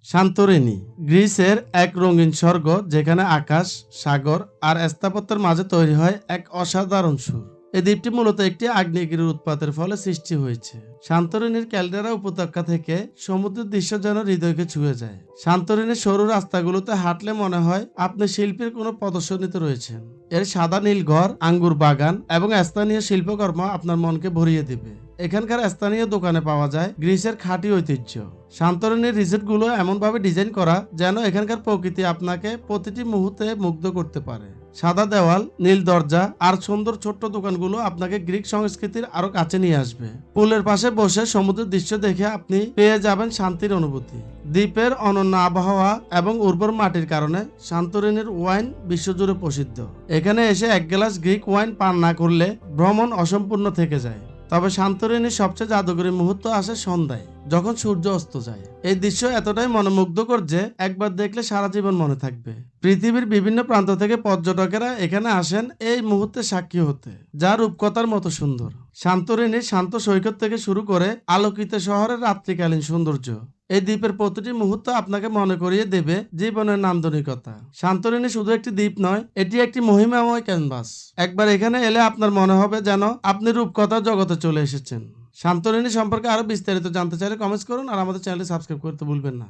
Santorini গ্রিসের এক রঙিন স্বর্গ, যেখানে আকাশ, সাগর আর স্থাপত্যের মাঝে তৈরি হয় এক অসাধারণ সুর। এই দ্বীপটি মূলত একটি আগ্নেয়গিরির উৎপাতের ফলে সৃষ্টি হয়েছে। সান্তোরিনির ক্যালডেরা উপত্যকা থেকে সমুদ্রের দৃশ্য যেন হৃদয়কে ছুঁয়ে যায়। সান্তোরিনির সরু রাস্তাগুলোতে হাঁটলে মনে হয় আপনি শিল্পের কোনো প্রদর্শনীতে রয়েছেন। এর সাদা নীল ঘর, আঙ্গুর বাগান এবং স্থানীয় শিল্পকর্ম আপনার মনকে ভরিয়ে দিবে। এখানকার স্থানীয় দোকানে পাওয়া যায় গ্রিসের খাঁটি ঐতিহ্য। সান্তোরিনির রিসোর্টগুলো এমনভাবে ডিজাইন করা যেন এখানকার প্রকৃতি আপনাকে প্রতিটি মুহূর্তে মুগ্ধ করতে পারে। সাদা দেওয়াল, নীল দরজা আর সুন্দর ছোট্ট দোকানগুলো আপনাকে গ্রিক সংস্কৃতির আরো কাছে নিয়ে আসবে। পুলের পাশে বসে সমুদ্রের দৃশ্য দেখে আপনি পেয়ে যাবেন শান্তির অনুভূতি। দ্বীপের অনন্য আবহাওয়া এবং উর্বর মাটির কারণে সান্তোরিনির ওয়াইন বিশ্বজুড়ে প্রসিদ্ধ। এখানে এসে এক গ্লাস গ্রিক ওয়াইন পান না করলে ভ্রমণ অসম্পূর্ণ থেকে যায়। তবে সান্তোরিনির সবচেয়ে জাদুকরী মুহূর্ত আসে সন্ধ্যায়, যখন সূর্য অস্ত যায়। এই দৃশ্য এতটাই মনোমুগ্ধকর যে একবার দেখলে সারা জীবন মনে থাকবে। পৃথিবীর বিভিন্ন প্রান্ত থেকে পর্যটকেরা এখানে আসেন এই মুহূর্তে সাক্ষী হতে, যা রূপকথার মতো সুন্দর। সান্তোরিনির শান্ত সৈকত থেকে শুরু করে আলোকিত শহরের রাত্রিকালীন সৌন্দর্য, এই দ্বীপের প্রতিটি মুহূর্ত আপনাকে মনে করিয়ে দেবে জীবনের নান্দনিকতা। সান্তোরিনি শুধু একটি দ্বীপ নয়, এটি একটি মহিমাময় ক্যানভাস। একবার এখানে এলে আপনার মনে হবে যেন আপনি রূপকথার জগতে চলে এসেছেন। সান্তোরিনি সম্পর্কে আরো বিস্তারিত জানতে চাইলে কমেন্টস করুন আর আমাদের চ্যানেলটি সাবস্ক্রাইব করতে ভুলবেন না।